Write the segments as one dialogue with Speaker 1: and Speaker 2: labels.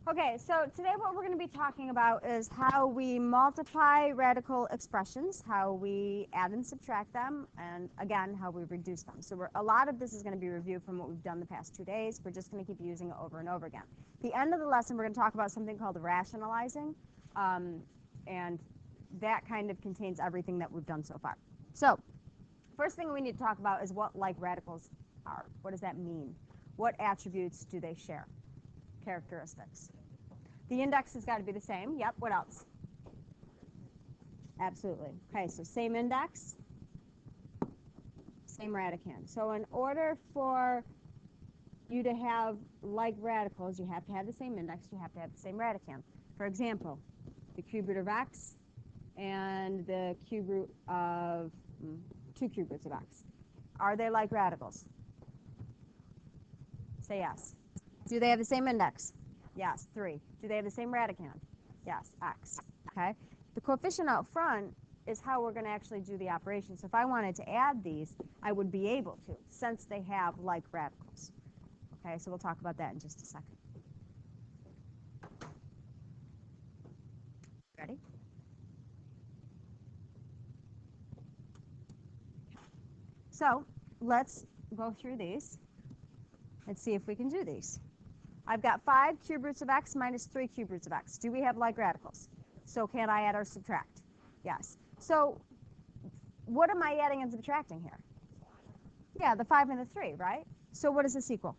Speaker 1: Okay, so today what we're going to be talking about is how we multiply radical expressions, how we add and subtract them, and again, how we reduce them. So a lot of this is going to be reviewed from what we've done the past 2 days. We're just going to keep using it over and over again. At the end of the lesson, we're going to talk about something called rationalizing, and that kind of contains everything that we've done so far. So first thing we need to talk about is what like radicals are. What does that mean? What attributes do they share? Characteristics. The index has got to be the same. Yep. What else? Absolutely. Okay, so same index, same radicand. So in order for you to have like radicals, you have to have the same index, you have to have the same radicand. For example, the cube root of x and the cube root of 2 cube roots of x. Are they like radicals? Say yes. Do they have the same index? Yes, 3. Do they have the same radicand? Yes, x. Okay. The coefficient out front is how we're going to actually do the operation. So if I wanted to add these, I would be able to, since they have like radicals. Okay, so we'll talk about that in just a second. Ready? So let's go through these and see if we can do these. I've got 5 cube roots of x minus 3 cube roots of x. Do we have like radicals? So can I add or subtract? Yes. So what am I adding and subtracting here? Yeah, the 5 and the 3, right? So what does this equal?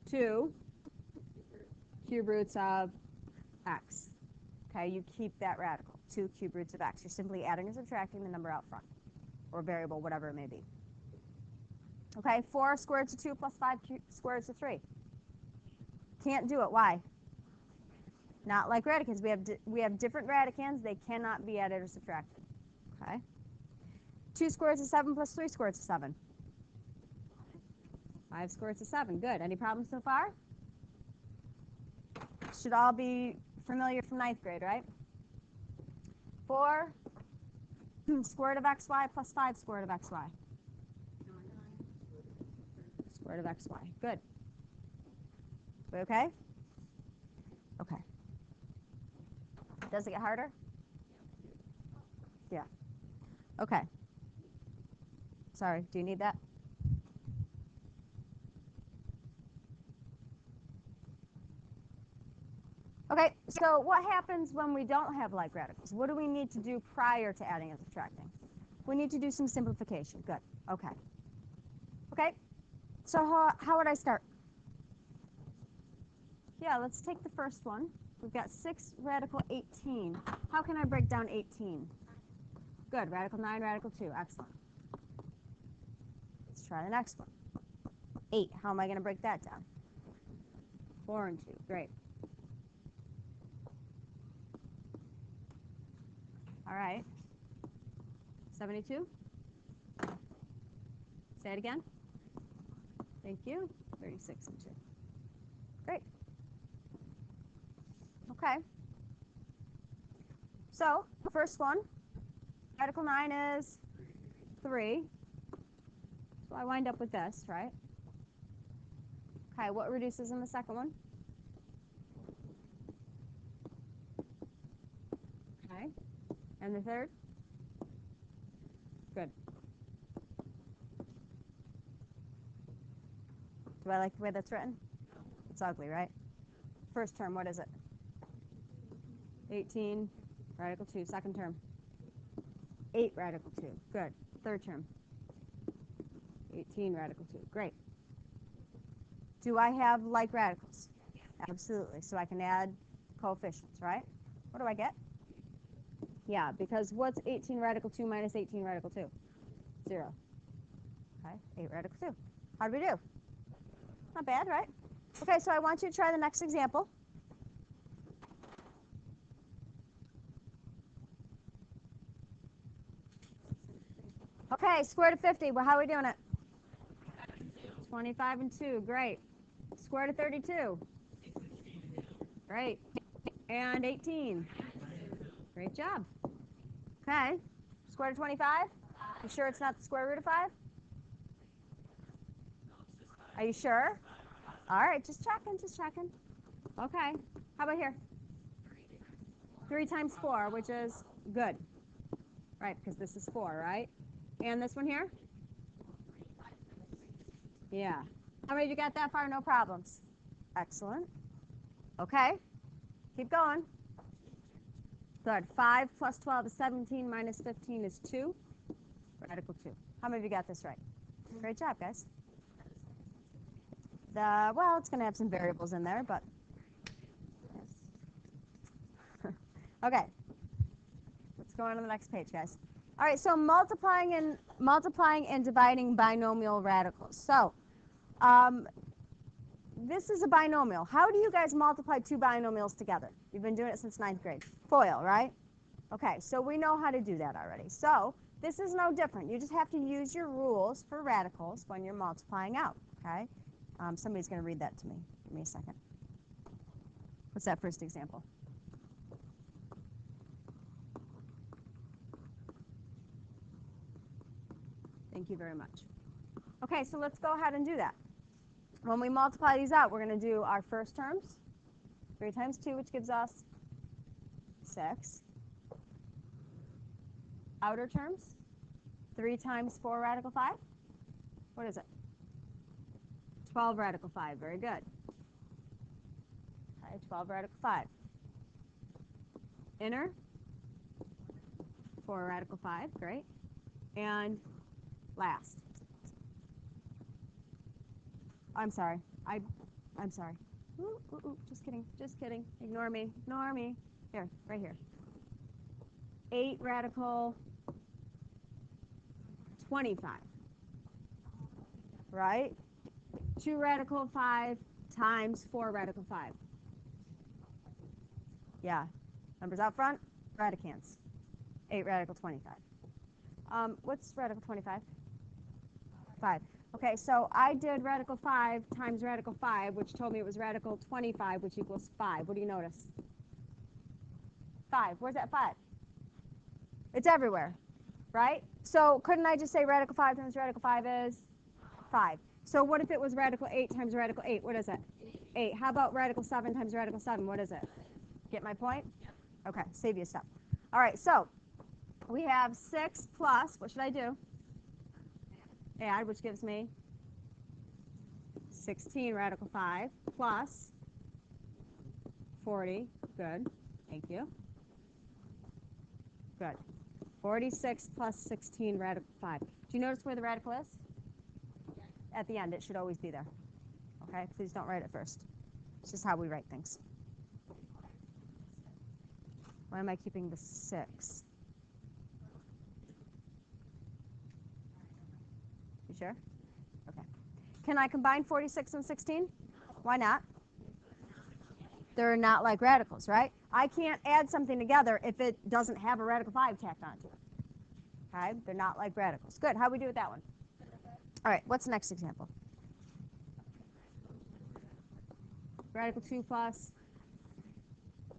Speaker 1: 2 cube roots of x. Okay, you keep that radical, 2 cube roots of x. You're simply adding and subtracting the number out front, or variable, whatever it may be. Okay, 4 square root of 2 plus 5 square root of 3. Can't do it. Why? Not like radicands. We have different radicands. They cannot be added or subtracted. Okay. 2 square roots of 7 plus 3 square roots of 7. 5 square roots of 7. Good. Any problems so far? Should all be familiar from 9th grade, right? 4 square root of xy plus 5 square root of xy. Square root of xy. Good. We okay? Okay. Does it get harder? Yeah. Okay. Sorry, do you need that? Okay, so what happens when we don't have like radicals? What do we need to do prior to adding and subtracting? We need to do some simplification. Good. Okay. Okay, so how would I start? Yeah, let's take the first one. We've got 6 radical 18. How can I break down 18? Good, radical 9, radical 2. Excellent. Let's try the next one. 8. How am I going to break that down? 4 and 2. Great. All right. 72. Say it again. Thank you. 36 and 2. Great. Okay. So the first one, radical 9 is 3. So I wind up with this, right? Okay, what reduces in the second one? Okay. And the third? Good. Do I like the way that's written? It's ugly, right? First term, what is it? 18, radical 2. Second term? 8, radical 2. Good. Third term? 18, radical 2. Great. Do I have like radicals? Absolutely. So I can add coefficients, right? What do I get? Yeah, because what's 18 radical 2 minus 18 radical 2? 0. Okay, 8 radical 2. How do we do? Not bad, right? Okay, so I want you to try the next example. Okay, square root of 50. Well, how are we doing it? 25 and 2. Great. Square root of 32. Great. And 18. Great job. Okay. Square root of 25. You sure it's not the square root of 5? Are you sure? All right, just checking, just checking. Okay. How about here? 3 times 4, which is good. Right, because this is 4, right? And this one here? Yeah. How many of you got that far? No problems. Excellent. Okay. Keep going. Good. 5 plus 12 is 17 minus 15 is 2. Radical 2. How many of you got this right? Great job, guys. Well, it's going to have some variables in there, but yes. Okay. Let's go on to the next page, guys. All right, so multiplying and dividing binomial radicals. So this is a binomial. How do you guys multiply two binomials together? You've been doing it since 9th grade. FOIL, right? Okay, so we know how to do that already. So this is no different. You just have to use your rules for radicals when you're multiplying out, okay? Somebody's going to read that to me. Give me a second. What's that first example? Thank you very much. Okay, so let's go ahead and do that. When we multiply these out, we're going to do our first terms. 3 times 2, which gives us 6. Outer terms, 3 times 4 radical 5. What is it? 12 radical 5. Very good. Okay, 12 radical 5. Inner, 4 radical 5. Great. And last. I'm sorry. I'm sorry. Ooh, just kidding. Just kidding. Ignore me. Ignore me. Here, right here. 8 radical 25. Right? 2 radical 5 times 4 radical 5. Yeah. Numbers out front, radicands. 8 radical 25. What's radical 25? 5. Okay, so I did radical 5 times radical 5, which told me it was radical 25, which equals 5. What do you notice? 5. Where's that 5? It's everywhere, right? So couldn't I just say radical 5 times radical 5 is 5? So what if it was radical 8 times radical 8? What is it? 8. How about radical 7 times radical 7? What is it? Get my point? Okay, save you a step. All right, so we have 6 plus, what should I do? Add, which gives me 16 radical 5 plus 40. Good. Thank you. Good. 46 plus 16 radical 5. Do you notice where the radical is? At the end. It should always be there. Okay? Please don't write it first. It's just how we write things. Why am I keeping the 6? You sure? Okay. Can I combine 46 and 16? Why not? They're not like radicals, right? I can't add something together if it doesn't have a radical 5 tacked onto it. Okay? They're not like radicals. Good. How do we do with that one? All right. What's the next example? Radical 2 plus.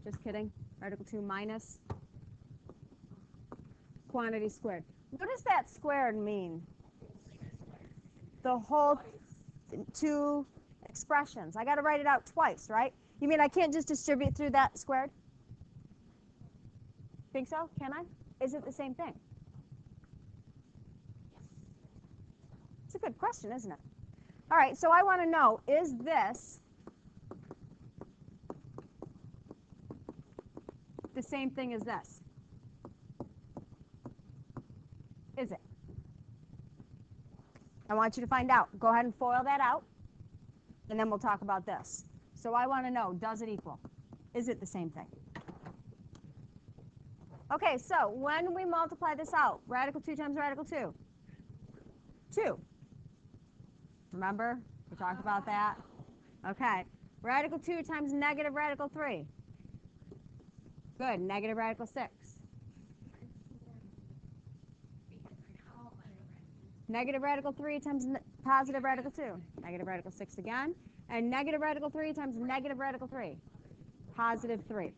Speaker 1: Just kidding. Radical 2 minus. Quantity squared. What does that squared mean? The whole 2 expressions. I got to write it out twice, right? You mean I can't just distribute through that squared? Think so? Can I? Is it the same thing? It's a good question, isn't it? All right, so I want to know, is this the same thing as this? Is it? I want you to find out. Go ahead and FOIL that out, and then we'll talk about this. So I want to know, does it equal? Is it the same thing? Okay, so when we multiply this out, radical 2 times radical 2. 2. Remember? We talked about that. Okay. Radical 2 times negative radical 3. Good. Negative radical 6. Negative radical 3 times positive radical 2. Negative radical 6 again. And negative radical 3 times negative radical 3. Positive 3.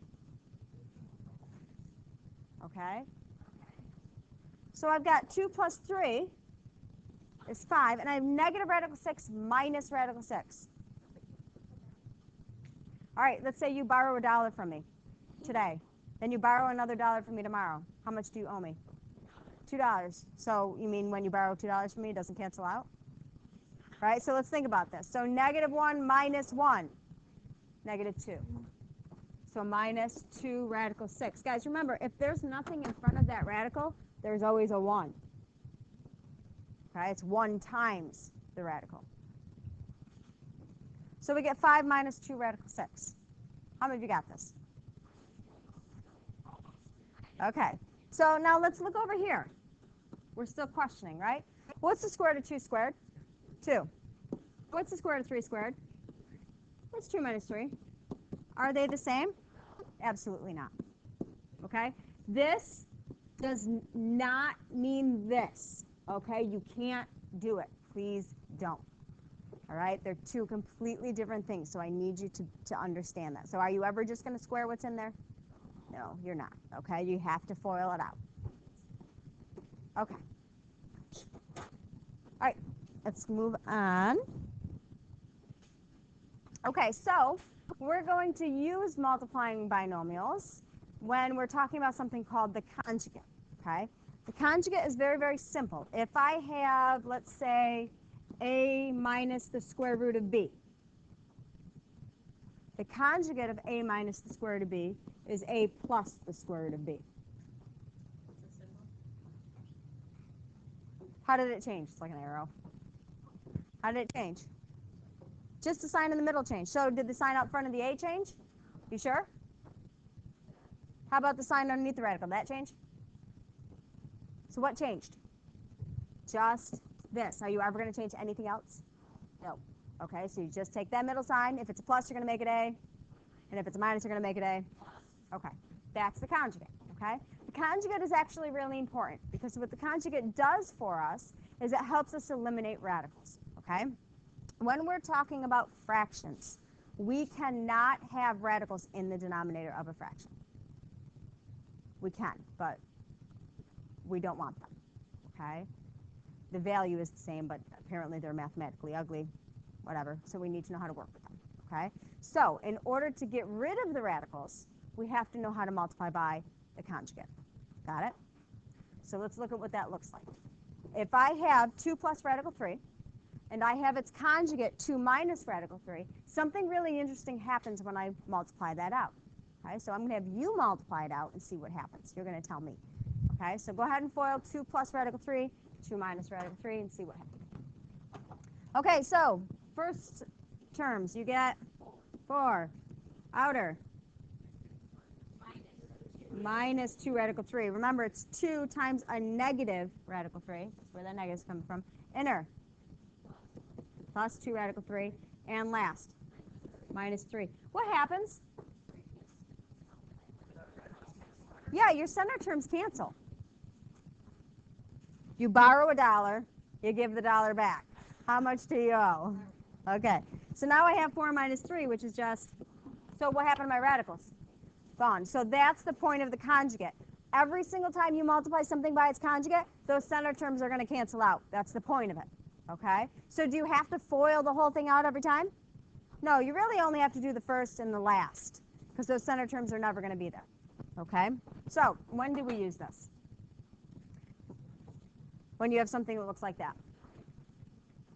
Speaker 1: Okay? So I've got 2 plus 3 is 5, and I have negative radical 6 minus radical 6. All right, let's say you borrow $1 from me today. Then you borrow another $1 from me tomorrow. How much do you owe me? $2. So you mean when you borrow $2 from me, it doesn't cancel out? Right, so let's think about this. So -1 minus 1, -2. So minus 2 radical 6. Guys, remember, if there's nothing in front of that radical, there's always a 1. Okay, it's 1 times the radical. So we get 5 minus 2 radical 6. How many of you got this? Okay, so now let's look over here. We're still questioning, right? What's the square root of 2 squared? 2. What's the square root of 3 squared? What's 2 minus 3? Are they the same? Absolutely not. Okay? This does not mean this. Okay? You can't do it. Please don't. All right? They're two completely different things, so I need you to understand that. So are you ever just going to square what's in there? No, you're not. Okay? You have to FOIL it out. Okay. All right. Let's move on. Okay, so we're going to use multiplying binomials when we're talking about something called the conjugate, okay? The conjugate is very, very simple. If I have, let's say, a minus the square root of b, the conjugate of a minus the square root of b is a plus the square root of b. How did it change? It's like an arrow. How did it change? Just the sign in the middle changed. So did the sign out front of the a change? You sure? How about the sign underneath the radical? That changed? So what changed? Just this. Are you ever going to change anything else? No. Okay, so you just take that middle sign. If it's a plus, you're going to make it a. And if it's a minus, you're going to make it a. Okay, that's the conjugate. Okay? The conjugate is actually really important because what the conjugate does for us is it helps us eliminate radicals. Okay? When we're talking about fractions, we cannot have radicals in the denominator of a fraction. We can, but we don't want them, okay? The value is the same, but apparently they're mathematically ugly, whatever, so we need to know how to work with them, okay? So in order to get rid of the radicals, we have to know how to multiply by the conjugate. Got it? So let's look at what that looks like. If I have 2 plus radical 3, and I have its conjugate 2 minus radical 3, something really interesting happens when I multiply that out. Okay, so I'm going to have you multiply it out and see what happens. You're going to tell me. Okay, so go ahead and FOIL 2 plus radical 3, 2 minus radical 3, and see what happens. Okay, so first terms, you get 4 outer minus 2 radical 3. Remember, it's 2 times a negative radical 3. That's where that negative is coming from. Inner plus 2 radical 3, and last, minus 3. What happens? Yeah, your center terms cancel. You borrow $1, you give the $1 back. How much do you owe? Okay, so now I have 4 minus 3, which is just, so what happened to my radicals? Gone. So that's the point of the conjugate. Every single time you multiply something by its conjugate, those center terms are going to cancel out. That's the point of it. Okay, so do you have to FOIL the whole thing out every time? No, you really only have to do the first and the last because those center terms are never going to be there. Okay, so when do we use this? When you have something that looks like that.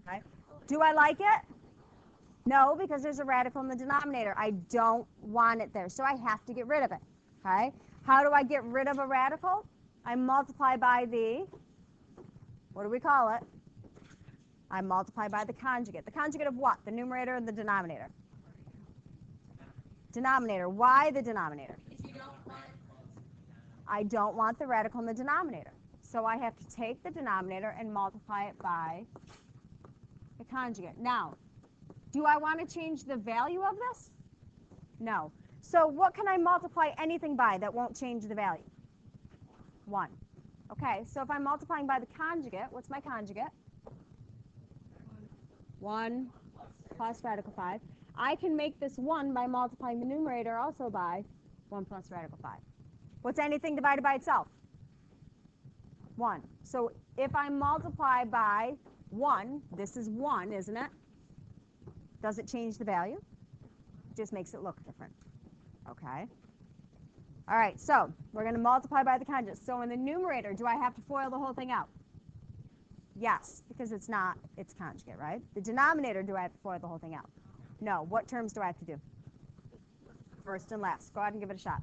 Speaker 1: Okay, do I like it? No, because there's a radical in the denominator. I don't want it there, so I have to get rid of it. Okay, how do I get rid of a radical? I multiply by the, what do we call it? I multiply by the conjugate. The conjugate of what? The numerator or the denominator? Denominator. Why the denominator? I don't want the radical in the denominator. So I have to take the denominator and multiply it by the conjugate. Now, do I want to change the value of this? No. So what can I multiply anything by that won't change the value? 1. Okay, so if I'm multiplying by the conjugate, what's my conjugate? 1 plus radical 5. I can make this 1 by multiplying the numerator also by 1 plus radical 5. What's anything divided by itself? 1. So if I multiply by 1, this is 1, isn't it? Does it change the value? just makes it look different. Okay? All right, so we're going to multiply by the conjugate. So in the numerator, do I have to FOIL the whole thing out? Yes, because it's not its conjugate, right? The denominator, do I have to FOIL the whole thing out? No. What terms do I have to do? First and last. Go ahead and give it a shot.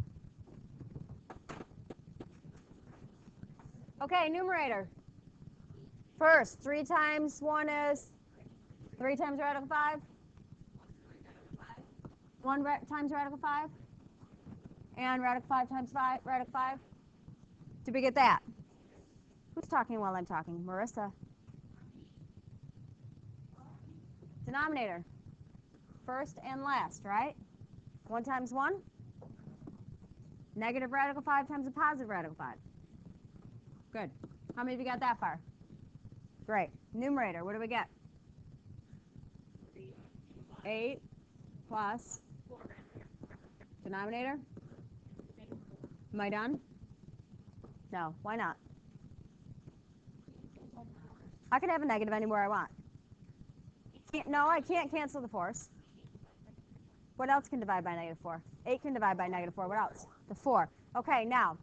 Speaker 1: Okay, numerator. First, 3 times 1 is 3 times radical 5. 1 times radical 5. And radical 5 times 5, radical 5. Did we get that? Who's talking while I'm talking? Marissa. Denominator. First and last, right? 1 times 1. Negative radical 5 times a positive radical 5. Good. How many of you got that far? Great. Numerator, what do we get? 8 plus denominator. Am I done? No. Why not? I can have a negative anywhere I want. No, I can't cancel the 4's. What else can divide by negative 4? 8 can divide by negative 4. What else? The 4. Okay, now,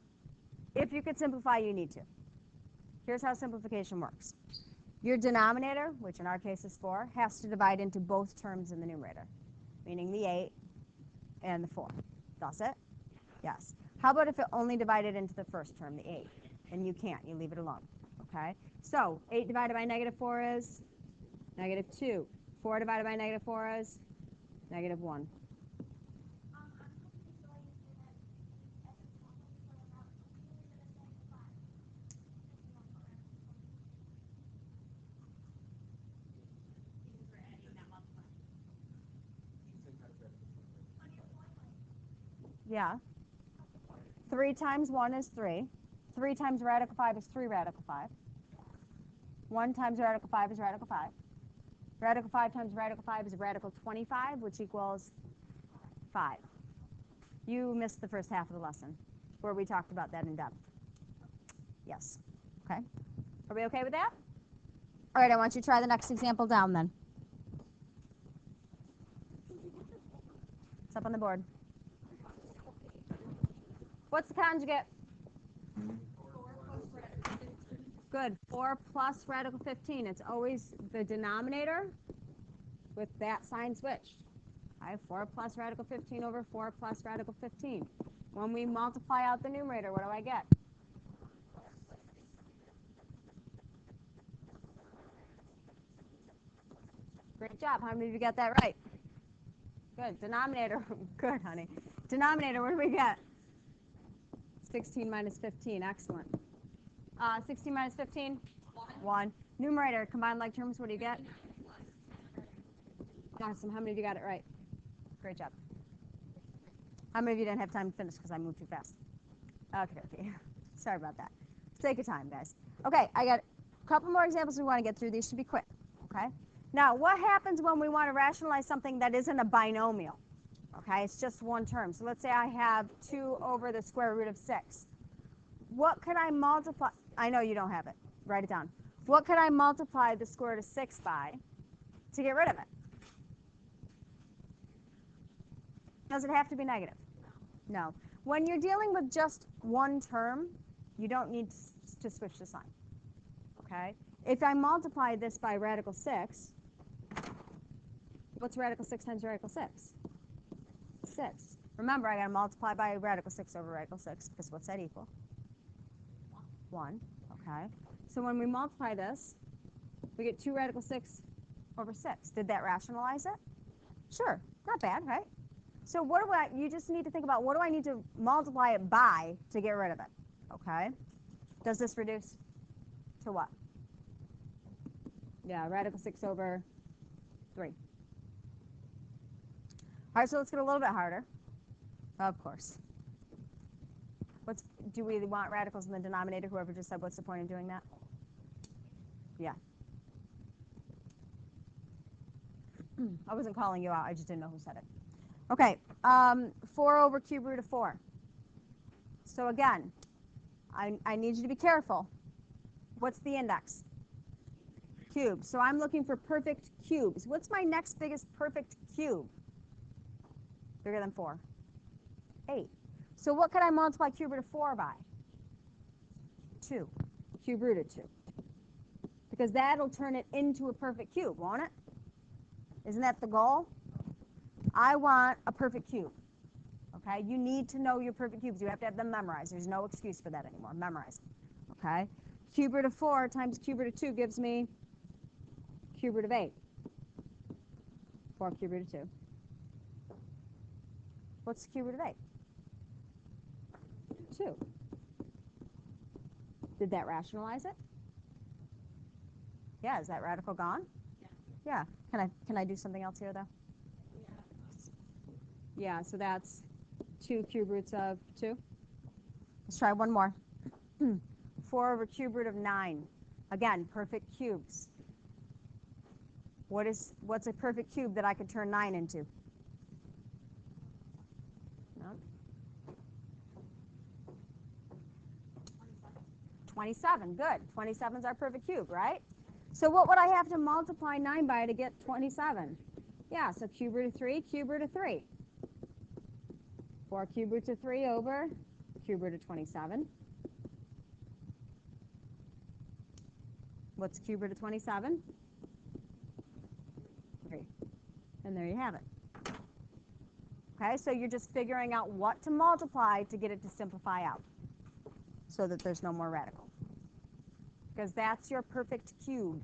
Speaker 1: if you could simplify, you need to. Here's how simplification works. Your denominator, which in our case is 4, has to divide into both terms in the numerator, meaning the 8 and the 4. Does it? Yes. How about if it only divided into the first term, the 8? And you can't. You leave it alone. Okay? So 8 divided by negative 4 is negative 2. 4 divided by negative 4 is negative 1. Yeah. 3 times 1 is 3. 3 times radical 5 is 3 radical 5. 1 times radical 5 is radical 5. Radical 5 times radical 5 is radical 25, which equals 5. You missed the first half of the lesson, where we talked about that in depth. Yes. Okay. Are we okay with that? All right, I want you to try the next example down then. It's up on the board. What's the conjugate? Good. 4 plus radical 15. It's always the denominator with that sign switched. I have 4 plus radical 15 over 4 plus radical 15. When we multiply out the numerator, what do I get? Great job. How many of you got that right? Good. Denominator. Good, honey. Denominator, what do we get? 16 minus 15. Excellent. 16 minus 15? 1. Numerator, combined like terms, what do you get? Awesome. How many of you got it right? Great job. How many of you didn't have time to finish because I moved too fast? Okay. Sorry about that. Take your time, guys. Okay, I got a couple more examples we want to get through. These should be quick. Okay? Now, what happens when we want to rationalize something that isn't a binomial? Okay, it's just one term. So let's say I have 2 over the square root of 6. What could I multiply? I know you don't have it. Write it down. What could I multiply the square root of 6 by to get rid of it? Does it have to be negative? No. When you're dealing with just one term, you don't need to switch the sign. Okay? If I multiply this by radical 6, what's radical 6 times radical 6? 6. Remember, I got to multiply by radical 6 over radical 6, because what's that equal? 1. Okay? So when we multiply this, we get 2 radical 6 over 6. Did that rationalize it? Sure. Not bad, right? So what do you just need to think about, what do I need to multiply it by to get rid of it? Okay? Does this reduce to what? Yeah, radical 6 over 3. All right, so let's get a little bit harder. Of course. Do we want radicals in the denominator? Whoever just said, what's the point of doing that? Yeah. I wasn't calling you out. I just didn't know who said it. Okay, 4 over cube root of 4. So again, I need you to be careful. What's the index? Cube. So I'm looking for perfect cubes. What's my next biggest perfect cube? Bigger than 4. 8. So what could I multiply cube root of 4 by? 2. Cube root of 2. Because that'll turn it into a perfect cube, won't it? Isn't that the goal? I want a perfect cube. Okay? You need to know your perfect cubes. You have to have them memorized. There's no excuse for that anymore. Memorize them. Okay? Cube root of 4 times cube root of 2 gives me cube root of 8. 4 cube root of 2. What's the cube root of 8? 2. Did that rationalize it? Yeah, is that radical gone? Yeah. Can I do something else here though? Yeah, so that's 2 cube roots of 2. Let's try one more. 4 over cube root of 9. Again, perfect cubes. What's a perfect cube that I could turn 9 into? No? 27. Good. 27 is our perfect cube, right? So what would I have to multiply 9 by to get 27? Yeah, so cube root of 3, cube root of 3. 4 cube roots of 3 over cube root of 27. What's cube root of 27? 3. And there you have it. Okay, so you're just figuring out what to multiply to get it to simplify out so that there's no more radical. Because that's your perfect cube.